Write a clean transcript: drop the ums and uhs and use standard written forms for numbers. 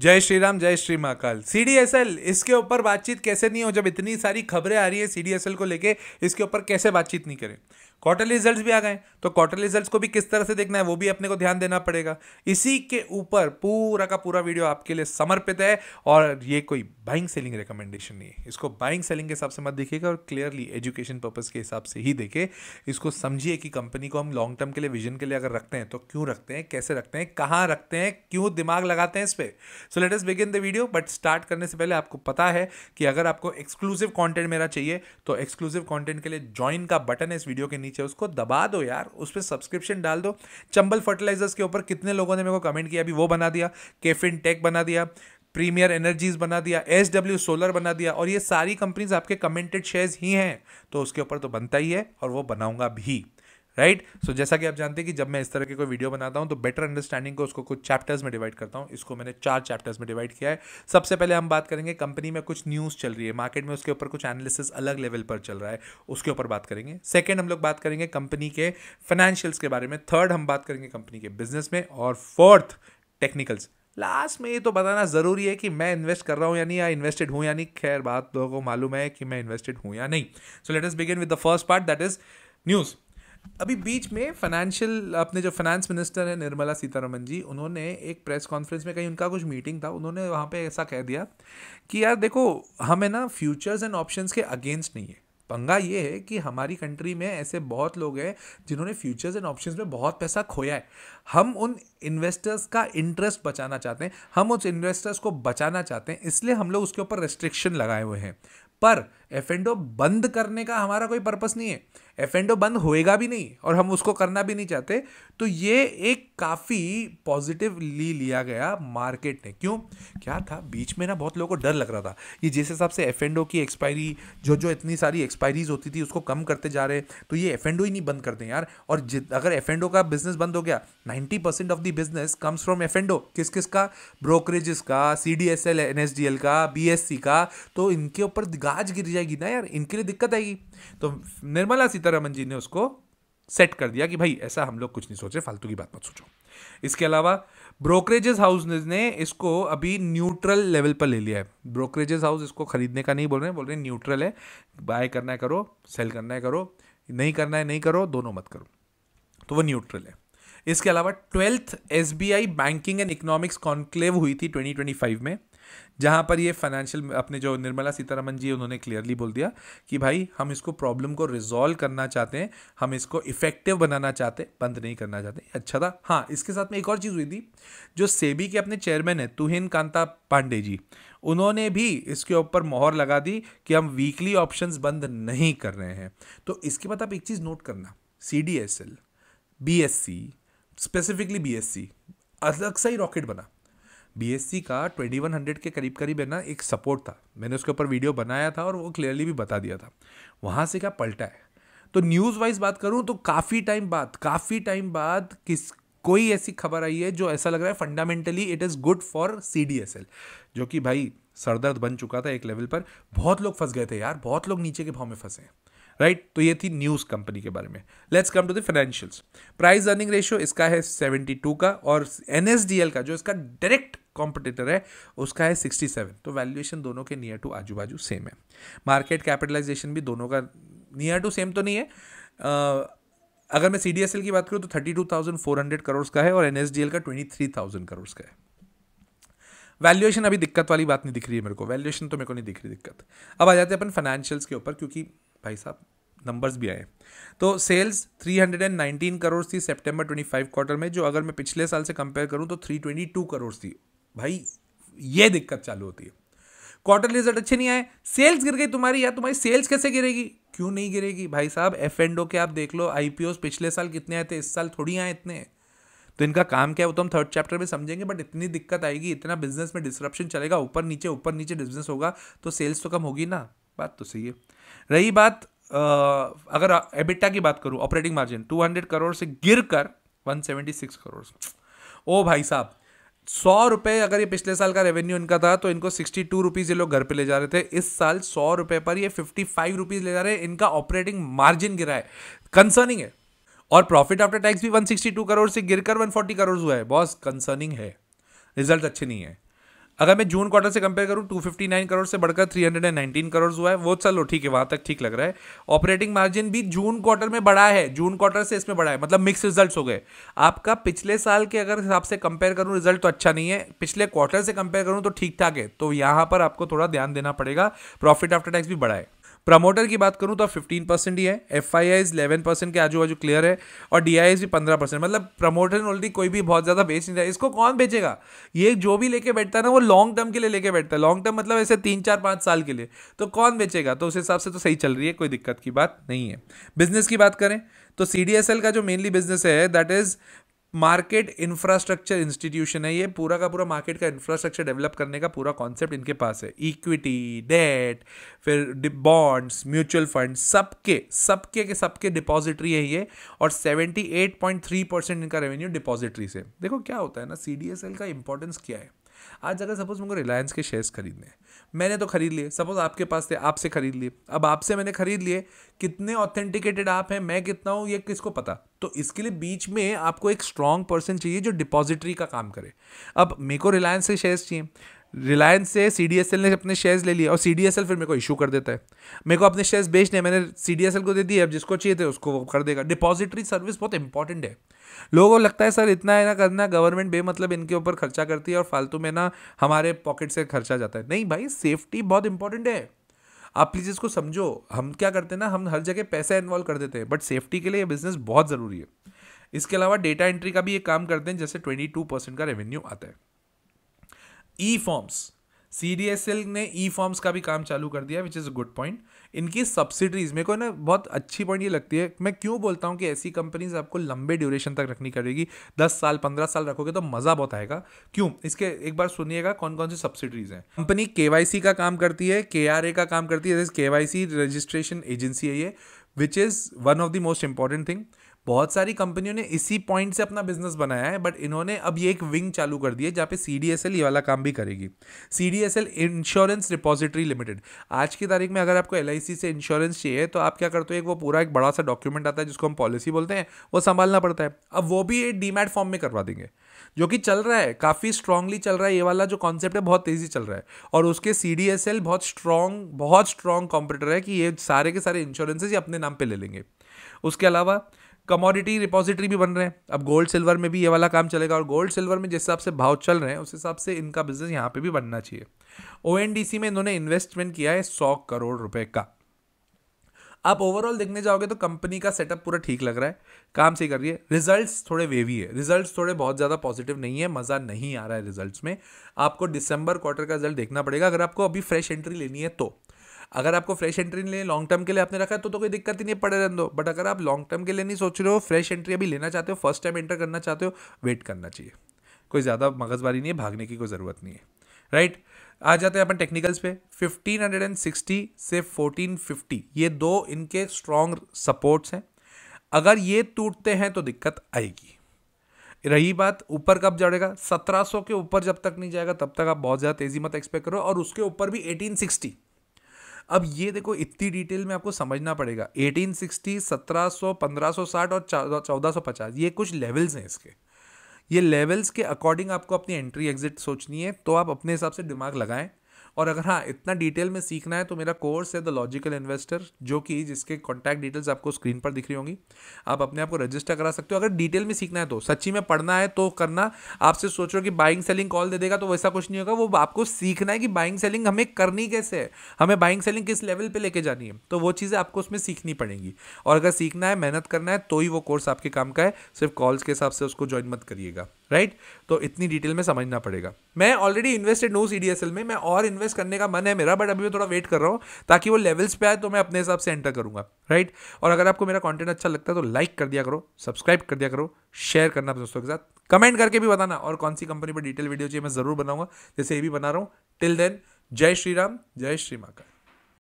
जय श्री राम, जय श्री महाकाल। सीडीएसएल, इसके ऊपर बातचीत कैसे नहीं हो? जब इतनी सारी खबरें आ रही है सीडीएसएल को लेके, इसके ऊपर कैसे बातचीत नहीं करें? क्वार्टरली रिजल्ट्स भी आ गए, तो क्वार्टरली रिजल्ट्स को भी किस तरह से देखना है वो भी अपने को ध्यान देना पड़ेगा। इसी के ऊपर पूरा का पूरा वीडियो आपके लिए समर्पित है। और ये कोई बाइंग सेलिंग रिकमेंडेशन नहीं है, इसको बाइंग सेलिंग के हिसाब से मत देखिएगा और क्लियरली एजुकेशन पर्पस के हिसाब से ही देखे। इसको समझिए कि कंपनी को हम लॉन्ग टर्म के लिए, विजन के लिए अगर रखते हैं तो क्यों रखते हैं, कैसे रखते हैं, कहाँ रखते हैं, क्यों दिमाग लगाते हैं इस पर। So let us begin the video. But start करने से पहले आपको पता है कि अगर आपको एक्सक्लूसिव कंटेंट मेरा चाहिए तो एक्सक्लूसिव कंटेंट के लिए ज्वाइन का बटन है इस वीडियो के नीचे, उसको दबा दो यार, उस पर सब्सक्रिप्शन डाल दो। चंबल फर्टिलाइजर्स के ऊपर कितने लोगों ने मेरे को कमेंट किया, अभी वो बना दिया, केफिन टेक बना दिया, प्रीमियर एनर्जीज बना दिया, एसडब्ल्यू सोलर बना दिया, और ये सारी कंपनीज आपके कमेंटेड शेयर्स ही हैं, तो उसके ऊपर तो बनता ही है और वो बनाऊंगा भी। राइट। सो जैसा कि आप जानते हैं कि जब मैं इस तरह के कोई वीडियो बनाता हूं तो बेटर अंडरस्टैंडिंग को उसको कुछ चैप्टर्स में डिवाइड करता हूं। इसको मैंने 4 चैप्टर्स में डिवाइड किया है। सबसे पहले हम बात करेंगे कंपनी में कुछ न्यूज़ चल रही है मार्केट में, उसके ऊपर कुछ एनालिसिस अलग लेवल पर चल रहा है, उसके ऊपर बात करेंगे। सेकंड हम लोग बात करेंगे कंपनी के फाइनेंशियल्स के बारे में। थर्ड हम बात करेंगे कंपनी के बिजनेस में। और फोर्थ टेक्निकल्स। लास्ट में ये तो बताना जरूरी है कि मैं इन्वेस्ट कर रहा हूं या नहीं, या इन्वेस्टेड हूं या नहीं। खैर, बात लोगों को मालूम है कि मैं इन्वेस्टेड हूं या नहीं। So let us begin with the first part, that is news. अभी बीच में फाइनेंशियल, अपने जो फाइनेंस मिनिस्टर है निर्मला सीतारमण जी, उन्होंने एक प्रेस कॉन्फ्रेंस में, कहीं उनका कुछ मीटिंग था, उन्होंने वहाँ पे ऐसा कह दिया कि यार देखो, हमें ना फ्यूचर्स एंड ऑप्शंस के अगेंस्ट नहीं है। पंगा ये है कि हमारी कंट्री में ऐसे बहुत लोग हैं जिन्होंने फ्यूचर्स एंड ऑप्शंस में बहुत पैसा खोया है। हम उन इन्वेस्टर्स का इंटरेस्ट बचाना चाहते हैं, हम उस इन्वेस्टर्स को बचाना चाहते हैं, इसलिए हम लोग उसके ऊपर रेस्ट्रिक्शन लगाए हुए हैं। पर एफ&ओ बंद करने का हमारा कोई पर्पस नहीं है, एफ&ओ बंद होएगा भी नहीं और हम उसको करना भी नहीं चाहते। तो ये एक काफ़ी पॉजिटिवली लिया गया मार्केट ने। क्यों? क्या था बीच में ना, बहुत लोगों को डर लग रहा था कि जिस हिसाब से एफ&ओ की एक्सपायरी, जो इतनी सारी एक्सपायरीज होती थी उसको कम करते जा रहे, तो ये एफ&ओ ही नहीं बंद करते यार। और अगर एफ&ओ का बिजनेस बंद हो गया, 90% off the business comes from एफ&ओ। किस किस का? ब्रोकरेजेस का, सीडीएसएल, एनएसडीएल का, बीएससी का। तो इनके ऊपर गाज गिर जाएगी ना यार, इनके लिए दिक्कत आएगी। तो निर्मला सीतारमण जी ने उसको सेट कर दिया कि भाई ऐसा हम लोग कुछ नहीं सोच रहे, फालतू की बात मत सोचो। इसके अलावा ब्रोकरेजेस हाउस ने इसको अभी न्यूट्रल लेवल पर ले लिया है। ब्रोकरेजेस हाउस इसको खरीदने का नहीं बोल रहे हैं न्यूट्रल है। बाय करना है करो, सेल करना है करो, नहीं करना है नहीं करो, दोनों मत करो, तो वो न्यूट्रल है। इसके अलावा 12th SBI banking and economics conclave हुई थी 2025 में, जहां पर ये फाइनेंशियल, अपने जो निर्मला सीतारमण जी, उन्होंने क्लियरली बोल दिया कि भाई हम इसको प्रॉब्लम को रिजॉल्व करना चाहते हैं, हम इसको इफेक्टिव बनाना चाहते हैं, बंद नहीं करना चाहते। अच्छा था। हाँ, इसके साथ में एक और चीज़ हुई थी, जो सेबी के अपने चेयरमैन है तुहिन कांता पांडे जी, उन्होंने भी इसके ऊपर मोहर लगा दी कि हम वीकली ऑप्शंस बंद नहीं कर रहे हैं। तो इसके बाद आप एक चीज़ नोट करना, सीडीएसएल, बीएससी, स्पेसिफिकली बीएससी अलग सा ही रॉकेट बना। बीएससी का 2100 के करीब करीब है ना, एक सपोर्ट था, मैंने उसके ऊपर वीडियो बनाया था और वो क्लियरली भी बता दिया था। वहाँ से क्या पलटा है? तो न्यूज़ वाइज बात करूँ तो काफ़ी टाइम बाद कोई ऐसी खबर आई है जो ऐसा लग रहा है fundamentally it is good for CDSL, जो कि भाई सरदर्द बन चुका था एक लेवल पर। बहुत लोग फंस गए थे यार, बहुत लोग नीचे के भाव में फंसे हैं। राइट। तो ये थी न्यूज़ कंपनी के बारे में। Let's come to the financials. Price earning ratio इसका है 72 का, और एनएसडीएल का जो इसका डायरेक्ट कॉम्पिटिटर है उसका है 67। तो वैल्यूएशन दोनों के नियर टू आजू बाजू सेम है। मार्केट कैपिटलाइजेशन भी दोनों का नियर टू सेम तो नहीं है। अगर मैं सीडीएसएल की बात करूँ तो 32,400 करोड़ का है और एनएसडीएल का 23,000 करोड़ का है। वैल्यूएशन अभी दिक्कत वाली बात नहीं दिख रही है मेरे को, वैल्यूएशन तो मेरे को नहीं दिख रही दिक्कत। अब आ जाते हैं अपन फाइनेंशियल्स के ऊपर, क्योंकि भाई साहब नंबर्स भी आए। तो सेल्स 319 करोड़ थी सितंबर 25 क्वार्टर में, जो अगर मैं पिछले साल से कंपेयर करूं तो 322 करोड़ थी। भाई ये दिक्कत चालू होती है, क्वार्टरली रिजल्ट अच्छे नहीं आए, सेल्स गिर गई तुम्हारी। यार तुम्हारी सेल्स कैसे गिरेगी? क्यों नहीं गिरेगी भाई साहब? एफ&ओ के आप देख लो, आईपीओ पिछले साल कितने आए थे, इस साल थोड़ी आए इतने। तो इनका काम क्या है वो तो हम थर्ड चैप्टर में समझेंगे, बट इतनी दिक्कत आएगी, इतना बिजनेस में डिसरप्शन चलेगा, ऊपर नीचे बिजनेस होगा, तो सेल्स तो कम होगी ना। बात तो सही है। रही बात अगर एबिटा की बात करूं, ऑपरेटिंग मार्जिन 200 करोड़ से गिरकर 176 करोड़। ओ भाई साहब, 100 रुपये अगर ये पिछले साल का रेवेन्यू इनका था तो इनको 62 रुपीज़ ये लोग घर पे ले जा रहे थे। इस साल 100 रुपये पर ये 55 रुपीज़ ले जा रहे हैं। इनका ऑपरेटिंग मार्जिन गिरा है, कंसर्निंग है। और प्रॉफिट आफ्टर टैक्स भी 162 करोड़ से गिरकर 140 करोड़ हुआ है, बॉस कंसर्निंग है, रिजल्ट अच्छे नहीं है। अगर मैं जून क्वार्टर से कंपेयर करूं 259 करोड़ से बढ़कर 319 करोड़ हुआ है, वो चलो ठीक है, वहां तक ठीक लग रहा है। ऑपरेटिंग मार्जिन भी जून क्वार्टर में बढ़ा है, जून क्वार्टर से इसमें बढ़ा है, मतलब मिक्स रिजल्ट्स हो गए। आपका पिछले साल के अगर हिसाब से कंपेयर करूं रिजल्ट तो अच्छा नहीं है, पिछले क्वार्टर से कंपेयर करूं तो ठीक ठाक है, तो यहां पर आपको थोड़ा ध्यान देना पड़ेगा। प्रॉफिट आफ्टर टैक्स भी बढ़ा है। प्रमोटर की बात करूं तो 15% ही है, FIIs 11% के आजू बाजू क्लियर है, और DIIs भी 15%। मतलब प्रमोटर ऑलरेडी कोई भी बहुत ज्यादा बेच नहीं रहा है। इसको कौन बेचेगा? ये जो भी लेके बैठता है ना, वो लॉन्ग टर्म के लिए लेके बैठता है। लॉन्ग टर्म मतलब ऐसे 3 4 5 साल के लिए, तो कौन बेचेगा? तो उस हिसाब से तो सही चल रही है, कोई दिक्कत की बात नहीं है। बिजनेस की बात करें तो CDSL का जो मेनली बिजनेस है that is market infrastructure institution है। ये पूरा का पूरा मार्केट का इंफ्रास्ट्रक्चर डेवलप करने का पूरा कॉन्सेप्ट इनके पास है। इक्विटी, डेट, फिर बॉन्ड्स, म्यूचुअल फंड, सबके डिपॉजिटरी है ये, और 78.3% इनका रेवेन्यू डिपॉजिटरी से। देखो क्या होता है ना, CDSL का इंपॉर्टेंस क्या है। आज अगर सपोज मुझको रिलायंस के शेयर्स खरीदने हैं, मैंने तो खरीद लिए, सपोज आपके पास थे, आपसे खरीद लिए, अब आपसे मैंने खरीद लिए, कितने ऑथेंटिकेटेड आप हैं, मैं कितना हूं, ये किसको पता? तो इसके लिए बीच में आपको एक स्ट्रांग पर्सन चाहिए जो डिपॉजिटरी का काम करे। अब मेरे को रिलायंस से शेयर्स चाहिए, रिलायंस से CDSL ने अपने शेयर्स ले लिए, और CDSL फिर मेरे को इशू कर देता है। मेरे को अपने शेयर्स बेचने, मैंने CDSL को दे दिए, अब जिसको चाहिए थे उसको वो कर देगा। डिपॉजिटरी सर्विस बहुत इंपॉर्टेंट है। लोगों को लगता है सर इतना है ना करना, गवर्नमेंट बेमतलब इनके ऊपर खर्चा करती है और फालतू में ना हमारे पॉकेट से खर्चा जाता है। नहीं भाई, सेफ्टी बहुत इंपॉर्टेंट है। आप प्लीज इसको समझो। हम क्या करते हैं ना, हम हर जगह पैसा इन्वॉल्व कर देते हैं, बट सेफ्टी के लिए ये बिजनेस बहुत जरूरी है। इसके अलावा डेटा एंट्री का भी एक काम करते हैं, जैसे 22% का रेवेन्यू आता है। ई फॉर्म्स, CDSL ने ई फॉर्म्स का भी काम चालू कर दिया, which is a good point. इनकी सब्सिडरीज मेरे को ना बहुत अच्छी पॉइंट ये लगती है। मैं क्यों बोलता हूँ कि ऐसी कंपनीज आपको लंबे ड्यूरेशन तक रखनी करेगी, 10 साल 15 साल रखोगे तो मज़ा बहुत आएगा। क्यों? इसके एक बार सुनिएगा कौन कौन सी सब्सिडरीज हैं। कंपनी KYC का काम करती है, KRA का काम करती है, KYC रजिस्ट्रेशन एजेंसी है ये, which is one of the most important thing. बहुत सारी कंपनियों ने इसी पॉइंट से अपना बिजनेस बनाया है, बट इन्होंने अब ये एक विंग चालू कर दी है जहाँ पे CDSL ये वाला काम भी करेगी। CDSL insurance repository limited. आज की तारीख में अगर आपको LIC से इंश्योरेंस चाहिए तो आप क्या करते हो, एक वो पूरा एक बड़ा सा डॉक्यूमेंट आता है जिसको हम पॉलिसी बोलते हैं, वो संभालना पड़ता है। अब वो भी एक डीमैट फॉर्म में करवा देंगे, जो कि चल रहा है, काफ़ी स्ट्रांगली चल रहा है। ये वाला जो कॉन्सेप्ट है बहुत तेज़ी चल रहा है, और उसके CDSL बहुत स्ट्रॉन्ग कॉम्पिटिटर है कि ये सारे के सारे इंश्योरेंसेज ये अपने नाम पे ले लेंगे। उसके अलावा कमोडिटी रिपोजिटरी भी बन रहे हैं। अब गोल्ड सिल्वर में भी ये वाला काम चलेगा, और गोल्ड सिल्वर में जिस हिसाब से भाव चल रहे हैं उस हिसाब से इनका बिजनेस यहाँ पे भी बनना चाहिए। ONDC में इन्होंने इन्वेस्टमेंट किया है 100 करोड़ रुपए का। आप ओवरऑल देखने जाओगे तो कंपनी का सेटअप पूरा ठीक लग रहा है, काम सही कर रही है। रिजल्ट्स थोड़े वेवी है, रिजल्ट्स थोड़े बहुत ज़्यादा पॉजिटिव नहीं है, मज़ा नहीं आ रहा है रिजल्ट्स में। आपको दिसंबर क्वार्टर का रिजल्ट देखना पड़ेगा अगर आपको अभी फ्रेश एंट्री लेनी है तो। अगर आपको फ्रेश एंट्री लेनी, लॉन्ग टर्म के लिए आपने रखा है तो कोई दिक्कत ही नहीं, पड़े रहने दो। बट अगर आप लॉन्ग टर्म के लिए नहीं सोच रहे हो, फ्रेश एंट्री अभी लेना चाहते हो, फर्स्ट टाइम एंटर करना चाहते हो, वेट करना चाहिए। कोई ज़्यादा मगजमारी नहीं है, भागने की कोई ज़रूरत नहीं है, राइट। आ जाते हैं अपन टेक्निकल्स पे। 1560 से 1450 ये दो इनके स्ट्रॉन्ग सपोर्ट्स हैं। अगर ये टूटते हैं तो दिक्कत आएगी। रही बात ऊपर कब चढ़ेगा, 1700 के ऊपर जब तक नहीं जाएगा तब तक आप बहुत ज़्यादा तेज़ी मत एक्सपेक्ट करो, और उसके ऊपर भी 1860। अब ये देखो इतनी डिटेल में आपको समझना पड़ेगा। 1860, 1700, 1560 और 1450, ये कुछ लेवल्स हैं इसके। ये लेवल्स के अकॉर्डिंग आपको अपनी एंट्री एग्जिट सोचनी है, तो आप अपने हिसाब से दिमाग लगाएं। और अगर हाँ इतना डिटेल में सीखना है तो मेरा कोर्स है द लॉजिकल इन्वेस्टर, जो कि जिसके कॉन्टैक्ट डिटेल्स आपको स्क्रीन पर दिख रही होंगी। आप अपने आप को रजिस्टर करा सकते हो अगर डिटेल में सीखना है तो। सच्ची में पढ़ना है तो करना। आपसे सोच रहे हो कि बाइंग सेलिंग कॉल दे देगा, तो वैसा कुछ नहीं होगा। वो आपको सीखना है कि बाइंग सेलिंग हमें करनी कैसे है, हमें बाइंग सेलिंग किस लेवल पर लेके जानी है, तो वो चीज़ें आपको उसमें सीखनी पड़ेंगी। और अगर सीखना है, मेहनत करना है, तो ही वो कोर्स आपके काम का है। सिर्फ कॉल्स के हिसाब से उसको ज्वाइन मत करिएगा, राइट। तो इतनी डिटेल में समझना पड़ेगा। मैं ऑलरेडी इन्वेस्टेड हूँ CDSL में, मैं और इन्वेस्ट करने का मन है मेरा, बट अभी मैं थोड़ा वेट कर रहा हूँ ताकि वो लेवल्स पे आए तो मैं अपने हिसाब से एंटर करूंगा, राइट। और अगर आपको मेरा कंटेंट अच्छा लगता है तो लाइक कर दिया करो, सब्सक्राइब कर दिया करो, शेयर करना दोस्तों के साथ, कमेंट करके भी बताना और कौन सी कंपनी पर डिटेल वीडियो चाहिए, मैं जरूर बनाऊंगा जैसे ये भी बना रहा हूँ। टिल देन, जय श्री राम, जय श्री महाकाल।